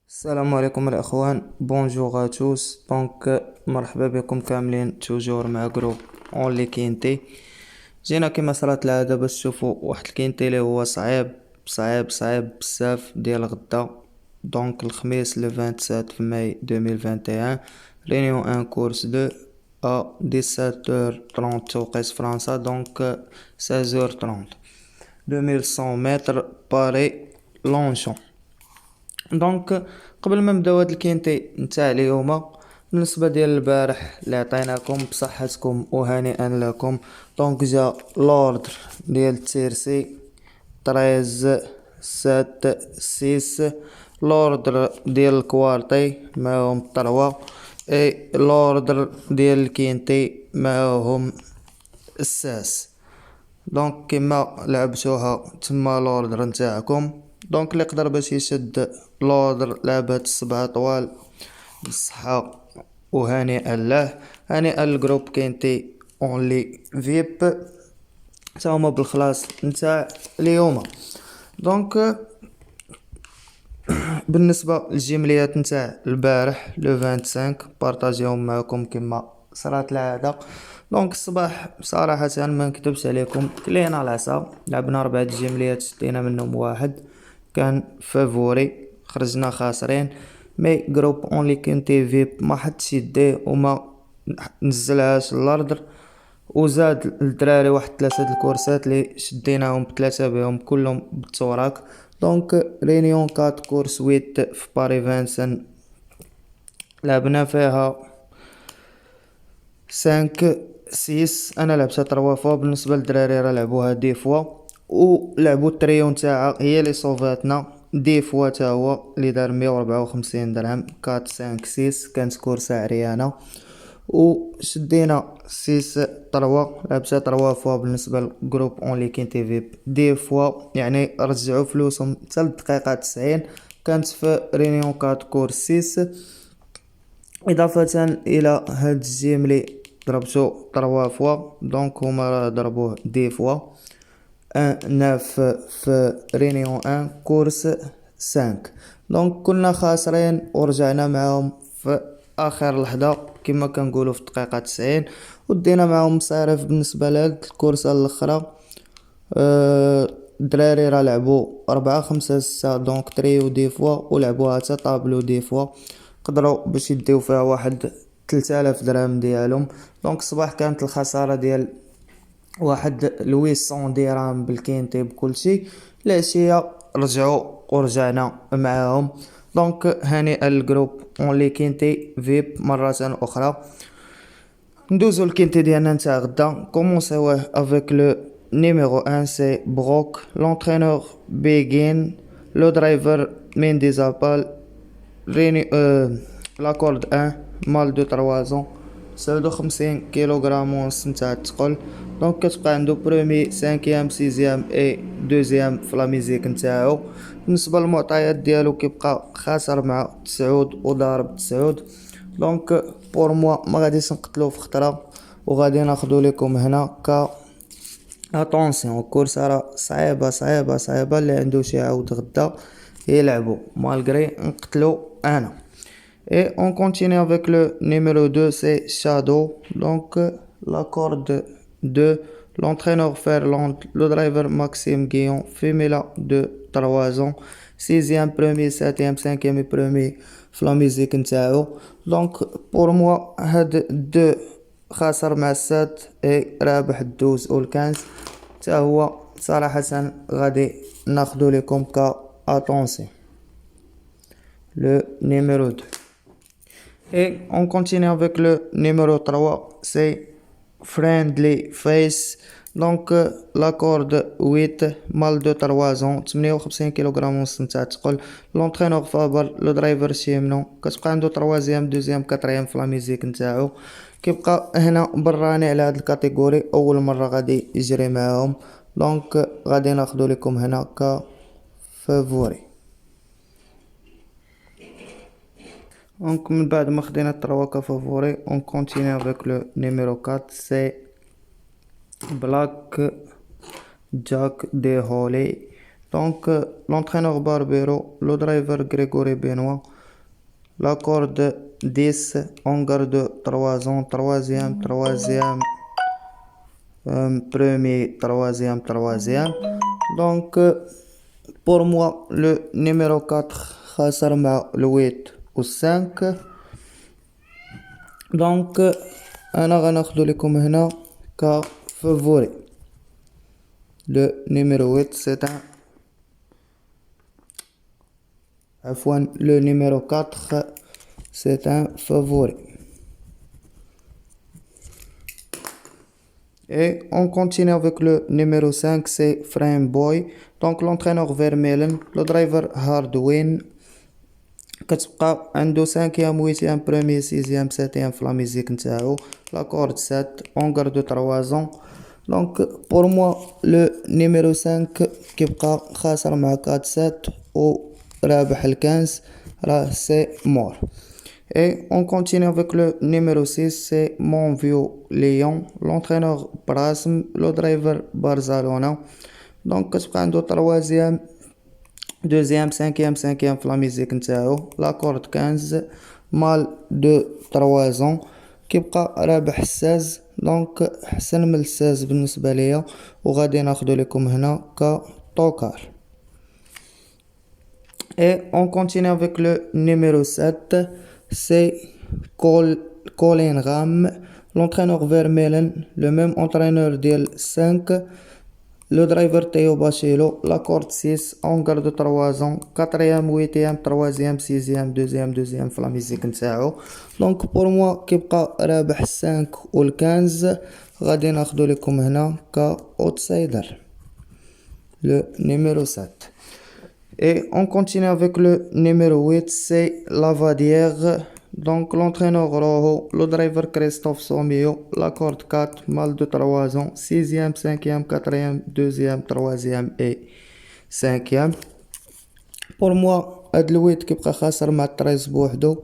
السلام عليكم الاخوان، بونجور توس. مرحبا بكم كاملين توجور مع جروب اونلي كينتي. جينا كما صارت العاده باش تشوفوا واحد الكينتي اللي هو صعيب بزاف ديال غدا. الخميس لو 27 في ماي 2021، رينيون ان كورس 2 ا 17h30 توقيت فرنسا، 16h30. 2100 متر باري لونشون. قبل ما نبداو هاد الكينتي نتاع اليوم، بالنسبه ديال البارح اللي عطيناكم بصحتكم وهنيئا لكم. جا لوردر ديال تيرسي 13 7 6، لوردر ديال الكوارتي معاهم 3، اي لوردر ديال الكينتي معاهم الساس. كيما لعبتوها تما لوردر نتاعكم. اللي يقدر باش يشد لوردر لعبة السبعة طوال بالصحة وهنيئا له. هنيئا الجروب كينتي اونلي فيب تا هما بالخلاص نتاع اليوم. دونك بالنسبة للجمليات نتاع البارح لو 25 بارطاجيهم معكم كما صرات العادة. الصباح بصراحة ما نكتبش عليكم، كلينا العصا لعبنا 4 جمليات، شدينا منهم واحد كان فافوري، خرجنا خاسرين. مي جروب اونلي كنتي فيب ما حدش يديه وما نزلهاش للارض، وزاد الدراري واحد 3 الكورسات اللي شديناهم بثلاثة بهم كلهم بالتوراك. رينيون 4 كورس 8 في باري فانسن لعبنا فيها 5 6. انا لعبتها 3 فوا، بالنسبه للدراري راه لعبوها دي فوا، ولعبوا التريون تاعها هي اللي صوفاتنا دي فوا تا هو اللي دار 154 درهم. 4 5 6 كانت كورسه عريانه، وشدينا 6 3. لعبتها 3 فوا بالنسبه للجروب اونلي كين تي في دي فوا، يعني رجعوا فلوسهم حتى الدقيقه 90. كانت في رينيون 4 كورس 6. إضافة إلى هاد الجيم ضربتو 3 فوا، هما راه ضربوه دي فوا. ان ناف في رينيون ان كورس 5. كنا خاسرين ورجعنا معاهم في اخر لحظة كما كنقولوا في الدقيقة 90، ودينا معاهم مصاريف بالنسبة لهاد الكورسة الاخرى. الدراري راه لعبوا 4 5 6 تريو دي فوا، ولعبوها حتى طابلو دي فوا، قدروا باش يديو فيها واحد 3000 درهم ديالهم. الصباح كانت الخسارة ديال واحد 800 درهم بالكينتي بكلشي. العشية رجعوا ورجعنا معاهم. هانئا الجروب اونلي كينتي فيب مرة اخرى. ندوزو الكينتي ديالنا نتاع غدا. كومونسيوه افيك لو نيميرو 1 سي بروك، لونترينور بيغين، لو درايفر ميندي زابال، ريني لاكورد 1 مال دو 3 57 كيلوغرام ونص نتاع الثقل. كتبقى عندو برومي سانكيام سيزيام اي دوزيام في لا ميزيك نتاعو. بالنسبه للمعطيات ديالو كيبقى خاسر مع 9 وضارب 9. بور موا ما غاديش نقتلو في خطره، وغادي ناخدو لكم هنا ك اتونسيون. الكورسه راه صعيبه اللي عنده شي عاود غدا يلعبو مالغري نقتلو انا. Et on continue avec le numéro 2, c'est Shadow. La corde 2, l'entraîneur Ferland, le driver Maxime Guillon, Femela de 3 ans, 6e, 1er, 7e, 5e et 1er في la musique نتاعو. pour moi هاد 2 خاسر مع 7 et رابح 12 و 15 تا هو صراحة غادي ناخدو لكم ك attention. Le numéro 2. Et on continue avec le numéro 3, c'est Friendly Face. La corde 8 mal de 3 ans 58 كيلوغرام ونص نتاع الثقل. لونترينور فابر، لو درايفر شيمنو، كتبقى عنده 3 2 4 في لا ميزيك نتاعو. كيبقى هنا براني على هاد الكاتيجوري، اول مره غادي يجري معاهم. غادي ناخدو لكم هنا ك فافوري. من بعد ما خدينا 3 كفافوري on continue avec le numéro 4, c'est Black Jack de Holly. L'entraîneur Barbero, le driver Grégory Benoît, la corde 10, on garde 3 ans, troisième, premier, troisième. Donc, pour moi, le numéro 4, خاسر مع le 8 و 5. Donc, أنا غناخدو لكم هنا كفافوري. Le numéro 8, c'est un... Le numéro 4, c'est un favori. Et on continue avec le numéro 5, c'est Frame Boy. Donc l'entraîneur Vermeulen, le driver Hardwin. كتبقى عنده 5e 8e 1er 6e 7e في la musique نتاعو. La corde 7, on garde 3 ans. Donc pour moi le numéro 5 كيبقى خاسر مع 4 7 و رابح ال 15 راه c'est mort. Et on continue avec le numéro 6, c'est Mon Vieux Lion, l'entraîneur Brasm, le driver Barcelona. Donc كتبقى عنده 3e 2e 5e في la musique نتاعو. La corde 15, mal de 3 ans كيبقى رابح 16. دونك حسن من 16 بالنسبة ليا وغادي ناخدو لكم هنا كطوكار. Et on continue avec le numéro 7, c'est Colin Ram, l'entraîneur Vermeulen, le même entraîneur d'El 5, le driver Théo Bachelo, la corde 6, on garde 3 ans, 4e, 8e, 3e, 6e, 2e في la musique نتاعو. Donc pour moi كيبقى رابح 5 و 15 غادي ناخدو لكم هنا كأوتسايدر. Le numéro 7. Et on continue avec le numéro 8, c'est Lavadière. Donc l'entraîneur Rojo, le driver Christophe Somio, la corde 4, mal de 3 ans, 6e, 5e, 4e, 2e, 3e et 5e. Pour moi هاد الويت كيبقى خاسر مع 13 بوحدو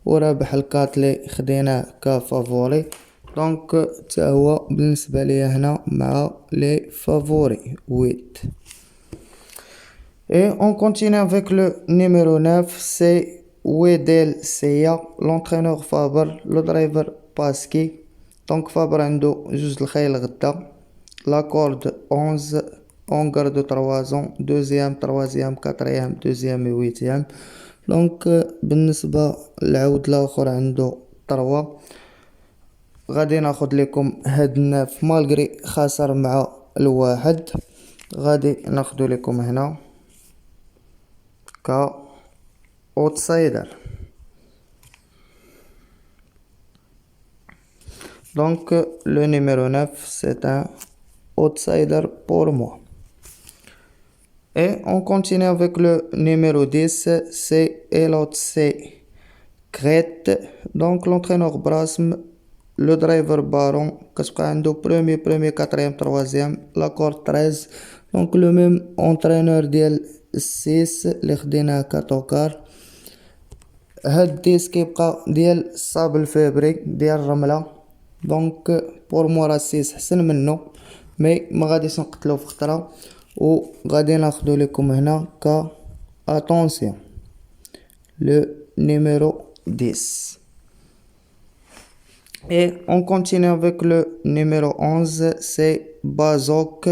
ورابح الكات لي خديناه كفافوري. دونك تا هو بالنسبة ليا هنا مع لي فافوري 8. Et on continue avec le numéro 9, c'est Wedel Seya, l'entraîneur Faber, le driver Paski. Donc Faber عنده جوج الخيل غدا. La corde 11, on garde 3 ans, 2e, 3e, 4e, 2e et 8e. Donc بالنسبة للعود الآخر عنده 3. غادي ناخد لكم هاد الناف مالغري خاسر مع الواحد غادي ناخدو لكم هنا outsider. Donc le numéro 9, c'est un outsider pour moi. Et on continue avec le numéro 10, c'est Elotse Crete. Donc l'entraîneur Brasm, le driver Baron, كتبقى عنده premier, 4e, 3e, la corde 13. Donc le même entraîneur ديال 6 اللي خديناه كطوكار. هاد 10 كيبقى ديال الصابل فابريك ديال الرملة. دونك بور مو راه 6 حسن منو مي ما غاديش نقتلو في خطرة و غادي ناخدو لكم هنا attention le numéro 10. Et on continue avec le numéro 11, c'est Bazok,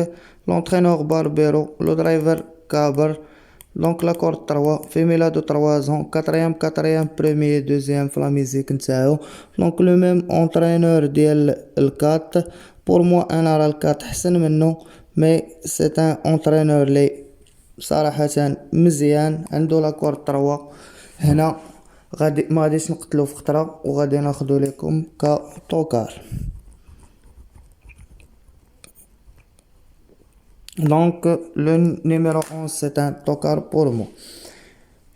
l'entraîneur Barbero, le driver Caber. Donc la corde 3, fémila de 3 ans, 4e, 1er, 2e في la musique نتاعو. Donc le même entraîneur ديال ال 4. Pour moi انا راه ال 4 حسن منو mais c'est un entraîneur لي صراحة مزيان عنده لا كورد 3. هنا غادي ما غاديش نقتلو في خطرة وغادي ناخدو لكم كطوكار. Donc le numéro 11 c'est un tokar pour moi.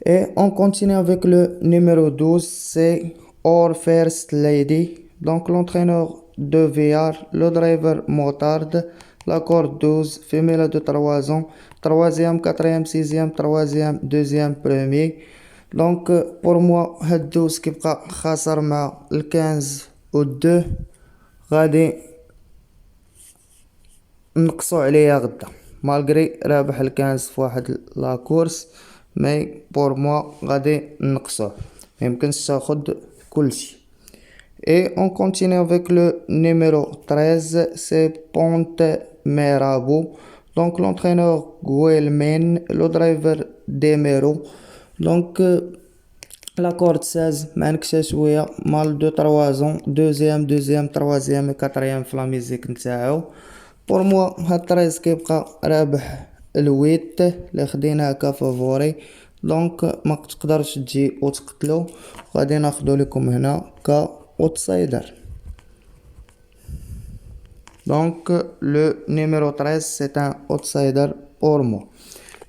Et on continue avec le numéro 12, c'est Our First Lady. Donc l'entraîneur de VR, le driver Motard, la corde 12, femelle de 3 ans, 3e, 4e, 6e, 3e, 2e, 1er. Donc pour moi هاد 12 كيبقى خاسر مع ال 15 و 2 غادي نقصو عليا غدا مالغري رابح ال 15 في واحد لا كورس مي بور موا غادي نقصوه. ميمكنش تاخد كلشي. Et on continue avec le numéro 13, c'est Ponte Merabo. Donc l'entraîneur Guelmen, le driver Demero. Donc la corde 16 معنكشة شوية مال 2-3 ans deuxième troisième et quatrième في la musique نتاعو. بور موا هاد 13 كيبقى رابح الويت اللي خديناه كفافوري، دونك ما تقدرش تجي وتقتلو. غادي ناخدو لكم هنا كاوتسايدر. Donc le numéro 13 c'est un outsider pour moi.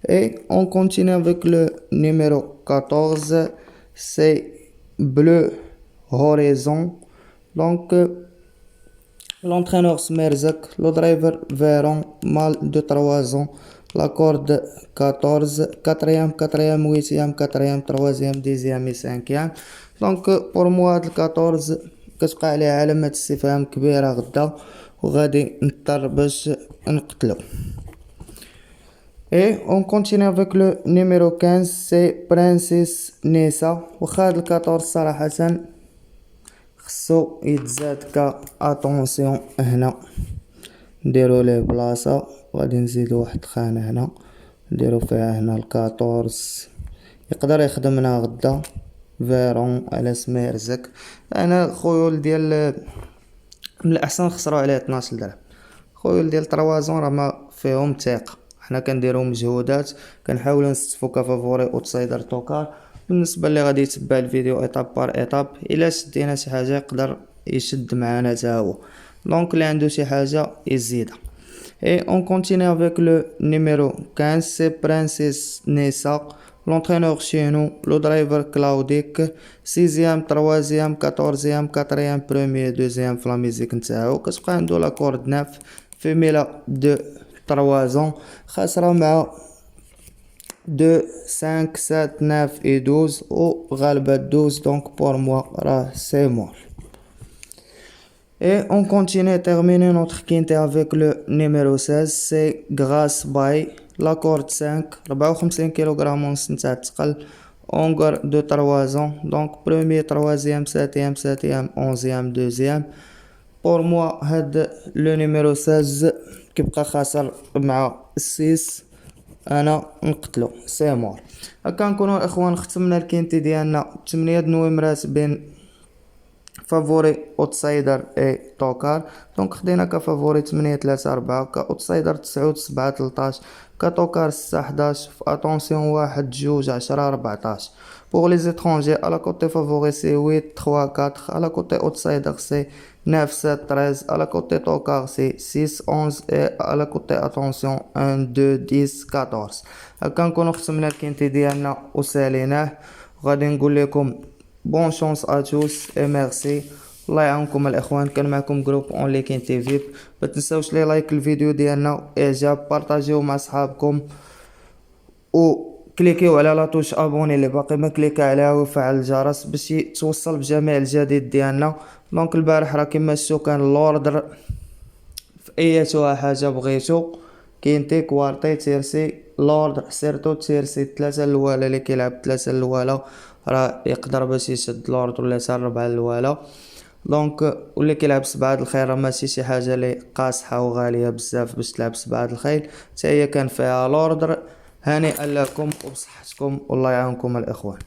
Et on continue avec le numéro 14, c'est Bleu Horizon. Donc l'entraîneur Smerzak, le driver Véron, mal de 3 ans, la corde 14, quatrième, 8e, 4e, 3e, 10e et 5e. Donc pour moi le 14 كتبقى عليه علامة استفهام كبيرة غدا، وغادي نضطر باش نقتلو. Et on continue avec le numéro 15, c'est Princess Nessa. وخا هاد 14 صراحة خصو يتزاد اتونسيون هنا، نديرو ليه بلاصة، وغادي نزيدو واحد خانة هنا نديرو فيها هنا 14. يقدر يخدمنا غدا فيرون على سميرزك. انا خيول ديال من الاحسن نخسرو عليه 12 درهم. خيول ديال 3 راه ما فيهم ثقة، حنا كنديرو مجهودات كنحاولو نستفو كفافوري اوتسايدر توكار. بالنسبه اللي غادي يتبع الفيديو ايطاب بار ايطاب، الا شدينا شي حاجه يقدر يشد معانا حتى هو، دونك اللي عنده شي حاجه يزيدها. Et on continue avec le numéro 15, c'est Princess Nessa. L'entraîneur chez nous, le driver Claudic, 6e, 3e, 14e, 4e, 1er, 2e في la musique نتاعو. كتبقى عنده لا كورد 9 فيميلا دو 3 ans، خاسرة مع 2, 5, 7, 9 et 12 ou غالبة 12. Donc pour moi راه c'est mort. Et on continue, terminer notre quinte avec le numéro 16, c'est Grace Bay, la corde 5, 54 kg ونص نتاع الثقل، ongar de 3 ans. Donc premier, 3e, 7e, 7e, 11e, 2e. pour moi هاد le numéro 16 كيبقى خاسر مع 6، انا نقتلو سي مور. هكا نكونوا الاخوان ختمنا الكينتي ديالنا 8 نويمرات بين فافوري اوتسايدر اي توكار. دونك خدينا كفافوري 8 3 4، كاوتسايدر 9 7 13، كتوكار 6 11، في اتونسيون 1 2 10 14. pour les étrangers à la côté favori c'est 8 3 4، à la côté outsider c'est 9 7 13، à la côté tokar c'est 6 11 et à la côté attention 1 2 10 14. هكا نكونو ختمنا الكينتي ديالنا وساليناه. غادي نقول لكم بون شانس ا توس اي ميرسي. الله يعاونكم الاخوان. كان معكم جروب اون لي كينتي فيب. ما تنساوش لي لايك الفيديو ديالنا، اعجاب، بارطاجيو مع صحابكم، و كليكيو على لا توش ابوني اللي باقي ما كليكا عليها، وفعل الجرس باش توصل بجميع الجديد ديالنا. دونك البارح راه كما شفتوا كان لوردر في ايتها حاجه بغيتو، كينتي كوارتي تيرسي لوردر، سيرتو تيرسي 3 الاولى اللي كيلعب 3 الاولى راه يقدر باش يشد لورد ولا حتى 4 الاولى. دونك واللي كيلعب 7 الخير راه ماشي شي حاجه اللي قاصحه وغاليه بزاف باش تلعب 7 الخيل، حتى هي كان فيها لوردر. هانئا لكم وبصحتكم والله يعاونكم الاخوان.